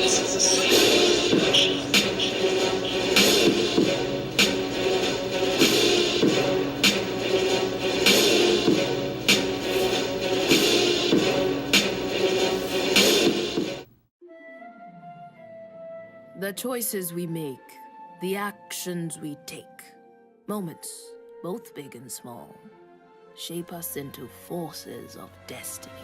The choices we make, the actions we take, moments, both big and small, shape us into forces of destiny.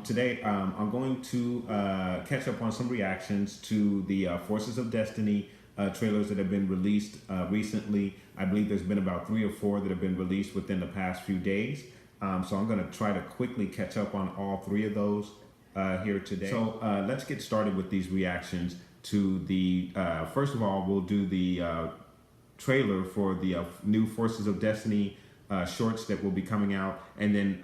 Today, I'm going to catch up on some reactions to the Forces of Destiny trailers that have been released recently. I believe there's been about 3 or 4 that have been released within the past few days. So I'm going to try to quickly catch up on all 3 of those here today. So let's get started with these reactions to the, first of all, we'll do the trailer for the new Forces of Destiny shorts that will be coming out, and then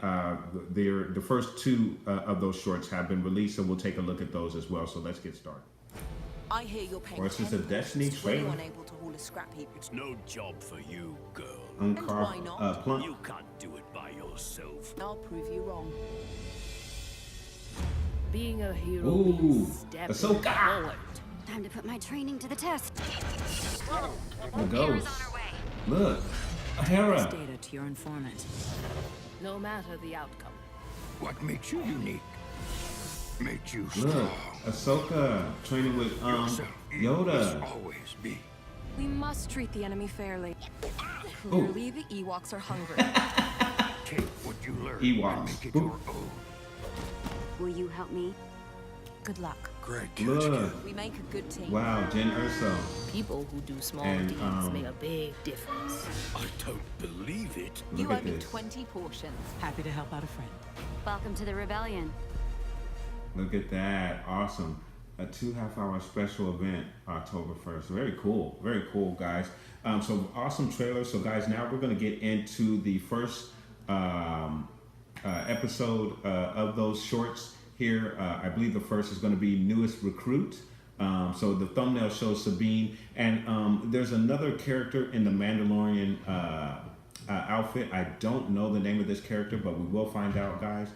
the first 2 of those shorts have been released, so we'll take a look at those as well. So let's get started. I hear you're paying Forces of Destiny trailer. Unable to haul a scrap heap. It's no job for you, girl. And why not? Plump. You can't do it by yourself. I'll prove you wrong. Being a hero Ooh, means stepping Ahsoka. forward. Time to put my training to the test. There it goes. Look, Hera. Data to your informant. No matter the outcome. What makes you unique? Makes you Look, strong. Ahsoka training with Yourself Yoda. must always be. We must treat the enemy fairly. Ooh. Clearly, the Ewoks are hungry. Take what you learn Ewoks. and make it Ooh. your own. Will you help me? Good luck. Great. Look. We make a good team. Wow, Jen Erso. People who do small And, deeds make a big difference. I don't believe it. You Look owe at me this. 20 portions. Happy to help out a friend. Welcome to the rebellion. Look at that. Awesome. A 2.5-hour special event, October 1st. Very cool. Very cool, guys. So awesome trailer. So guys, now we're going to get into the first episode of those shorts here. I believe the first is going to be Newest Recruit. So the thumbnail shows Sabine, and there's another character in the Mandalorian outfit. I don't know the name of this character, but we will find out, guys.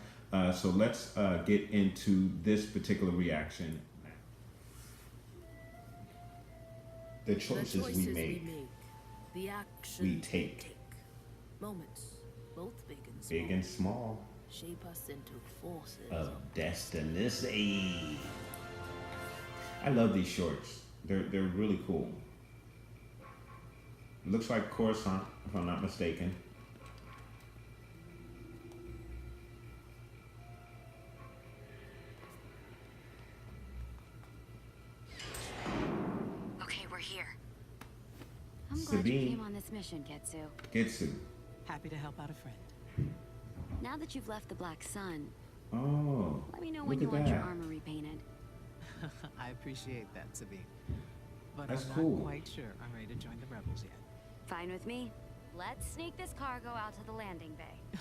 So let's get into this particular reaction. The choices we make, the actions we take. Moments, both big and small, Big and small, shape us into forces of destiny. I love these shorts. They're really cool. Looks like Coruscant, if I'm not mistaken. Okay, we're here. I'm glad you Sabine. came on this mission, Getsu. Getsu. Happy to help out a friend. Now that you've left the Black Sun, Oh, let me know look when you at want your that. armor repainted. I appreciate that, Sabine. But That's I'm cool. not quite sure I'm ready to join the rebels yet. Fine with me. Let's sneak this cargo out to the landing bay.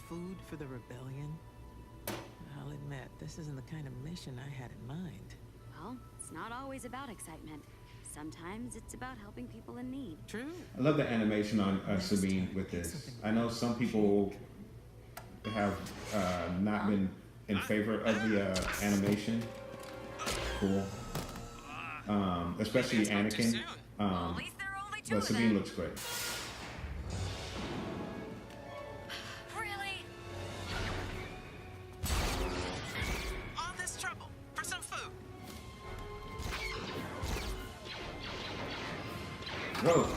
Food for the rebellion? I'll admit, this isn't the kind of mission I had in mind. Well, it's not always about excitement. Sometimes it's about helping people in need. True. I love the animation on Sabine with this. I know some people have not been in favor of the animation. Cool. Especially Anakin. But Sabine looks great. Really? All this trouble for some food. Whoa.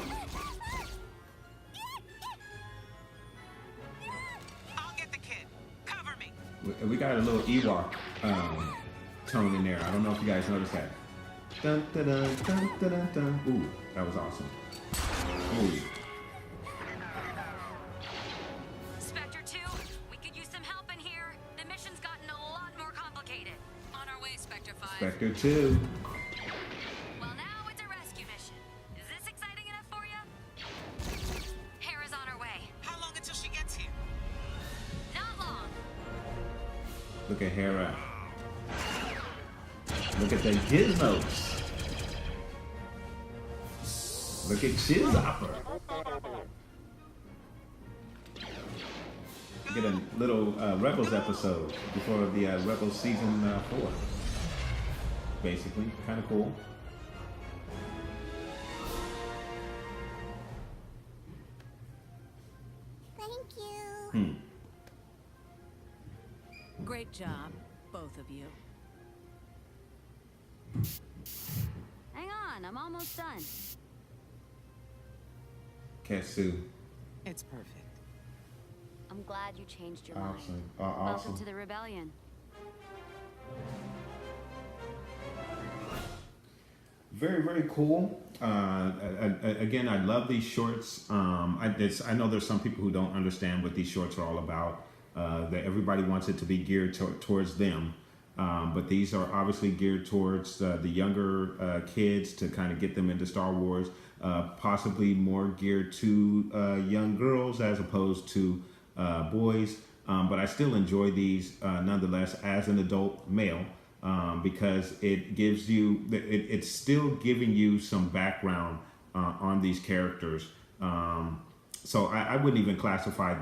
I'll get the kid. Cover me. We got a little Ewok tone in there. I don't know if you guys noticed that. Dun, dun, dun, dun, dun, dun, dun. Ooh, that was awesome. Ooh. Spectre 2, we could use some help in here. The mission's gotten a lot more complicated. On our way, Spectre 5. Spectre 2. Well, now it's a rescue mission. Is this exciting enough for you? Hera's on her way. How long until she gets here? Not long. Look at Hera. Look at the gizmos. Look at Chizhopper. Good get a little Rebels episode before the Rebels season 4. Basically, kind of cool. Thank you. Great job, both of you. Hang on, I'm almost done. Ketsu. It's perfect. I'm glad you changed your Awesome. mind. Awesome. Welcome to the rebellion. Very, very cool. Again, I love these shorts. I know there's some people who don't understand what these shorts are all about. That everybody wants it to be geared towards them. But these are obviously geared towards the younger kids to kind of get them into Star Wars. Possibly more geared to young girls as opposed to boys. But I still enjoy these nonetheless as an adult male. Because it gives you, it's still giving you some background on these characters. So I wouldn't even classify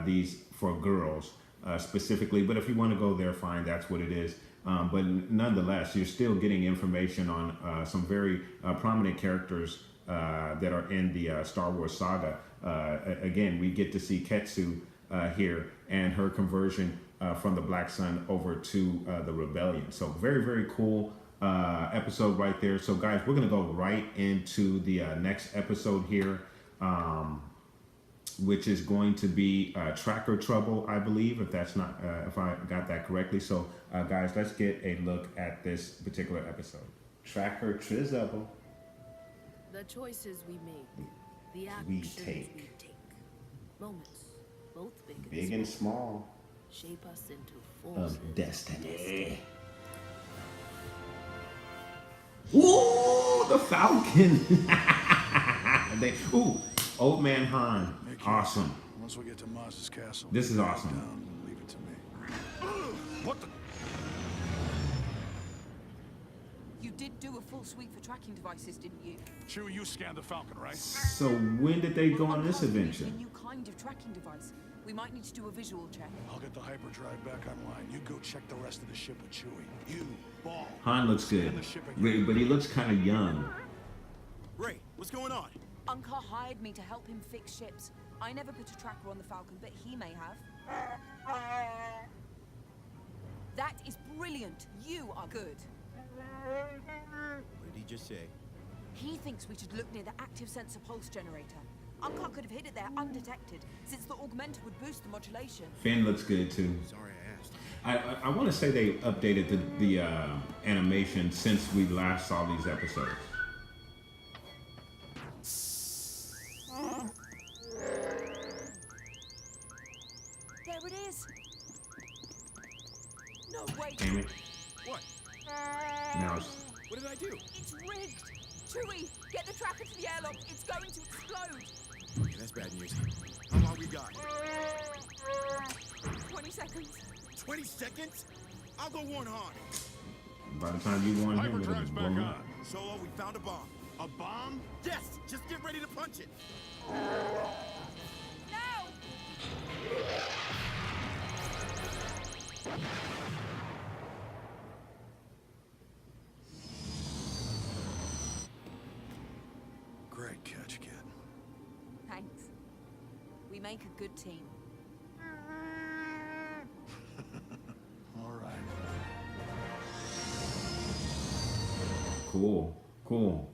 these for girls specifically, but if you want to go there, fine, that's what it is. But nonetheless, you're still getting information on some very prominent characters that are in the Star Wars saga. Again, we get to see Ketsu here and her conversion from the Black Sun over to the Rebellion. So very, very cool episode right there. So guys, we're going to go right into the next episode here, which is going to be Tracker Trouble, I believe, if that's not, if I got that correctly. So guys, let's get a look at this particular episode. Tracker Trouble. The choices we make, the We actions take. we take. Moments, both big, Big and small. shape us into Of forces. destiny. Ooh, the Falcon. Ooh, Old Man Han. Awesome. Once we get to Maz's castle, This is awesome. down and leave it to me. What the? You did do a full sweep for tracking devices, didn't you? Chewie, you scanned the Falcon, right? So when did they go on this adventure? A new kind of tracking device. We might need to do a visual check. I'll get the hyperdrive back online. You go check the rest of the ship with Chewie. You, Ball. Han looks good, but he looks kind of young. Ray, what's going on? Unkar hired me to help him fix ships. I never put a tracker on the Falcon, but he may have. That is brilliant. You are good. What did he just say? He thinks we should look near the active sensor pulse generator. Unkar could have hid it there undetected, since the augmenter would boost the modulation. Finn looks good too. Sorry I asked. I want to say they updated the animation since we last saw these episodes. There it is. No, wait. Damn it. What? Now it's What did I do? It's rigged. Chewie, get the tracker to the airlock. It's going to explode. Okay, that's bad news. How long we got? 20 seconds. 20 seconds? I'll go warn Han. by the time you want him, it'll be Hyperdrive's back blown on. up. Solo, we found a bomb. A bomb? Yes! Just get ready to punch it. No! Great catch, kid. Thanks. We make a good team. All right. Cool, cool.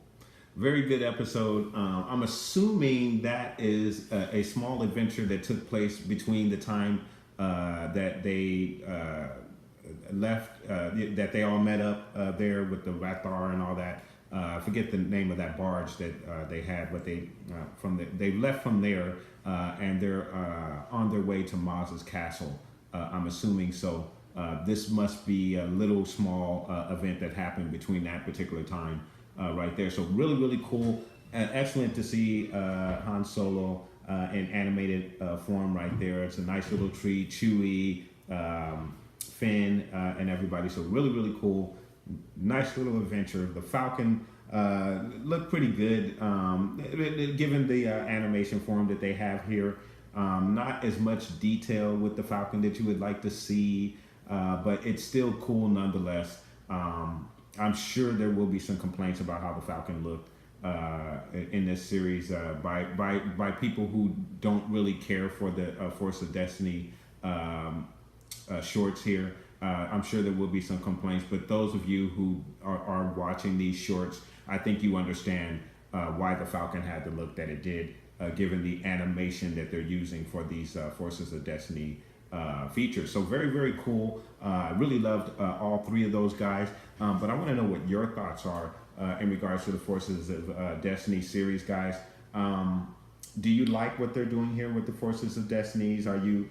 Very good episode. I'm assuming that is a small adventure that took place between the time that they left, that they all met up there with the Rathar and all that. I forget the name of that barge that they had, but they they left from there and they're on their way to Maz's castle. I'm assuming so. This must be a little small event that happened between that particular time right there. So really, really cool. Excellent to see Han Solo in animated form right there. It's a nice little tree, Chewie, Finn, and everybody. So really, really cool. Nice little adventure. The Falcon looked pretty good given the animation form that they have here. Not as much detail with the Falcon that you would like to see, but it's still cool nonetheless. I'm sure there will be some complaints about how the Falcon looked in this series by people who don't really care for the Force of Destiny shorts here. I'm sure there will be some complaints, but those of you who are watching these shorts, I think you understand why the Falcon had the look that it did, given the animation that they're using for these Forces of Destiny features. So very, very cool. I really loved all three of those guys, but I want to know what your thoughts are in regards to the Forces of Destiny series, guys. Do you like what they're doing here with the Forces of Destinies? Are you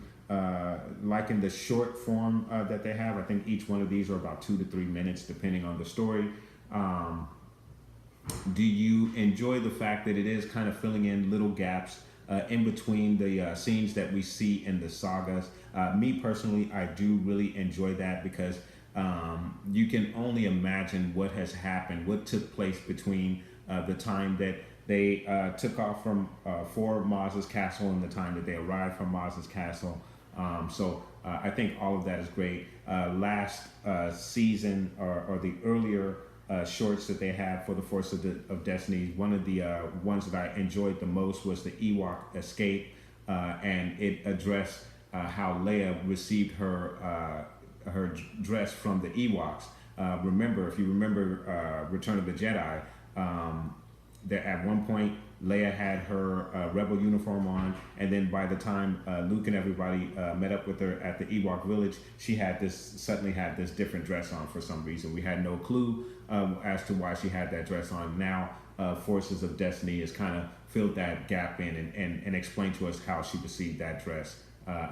liking the short form that they have? I think each one of these are about 2 to 3 minutes, depending on the story. Do you enjoy the fact that it is kind of filling in little gaps in between the scenes that we see in the sagas? Me personally, I do really enjoy that because you can only imagine what has happened, what took place between the time that they took off from for Maz's castle and the time that they arrived from Maz's castle. So I think all of that is great. Last season or the earlier shorts that they had for the Force of Destiny, one of the ones that I enjoyed the most was the Ewok escape, and it addressed how Leia received her dress from the Ewoks. Remember, if you remember Return of the Jedi, that at one point Leia had her rebel uniform on, and then by the time Luke and everybody met up with her at the Ewok village, she suddenly had this different dress on for some reason. We had no clue as to why she had that dress on. Now Forces of Destiny has kind of filled that gap in and explained to us how she received that dress.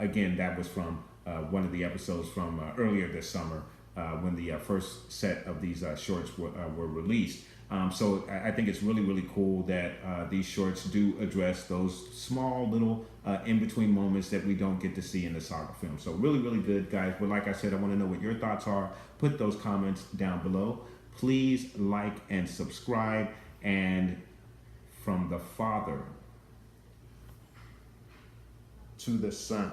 Again, that was from one of the episodes from earlier this summer when the first set of these shorts were released. So I think it's really, really cool that these shorts do address those small little in-between moments that we don't get to see in the saga film. So really, really good, guys. But like I said, I want to know what your thoughts are. Put those comments down below. Please like and subscribe. And from the Father to the Son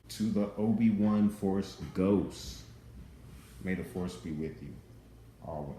to the Obi-Wan Force Ghost, may the Force be with you always.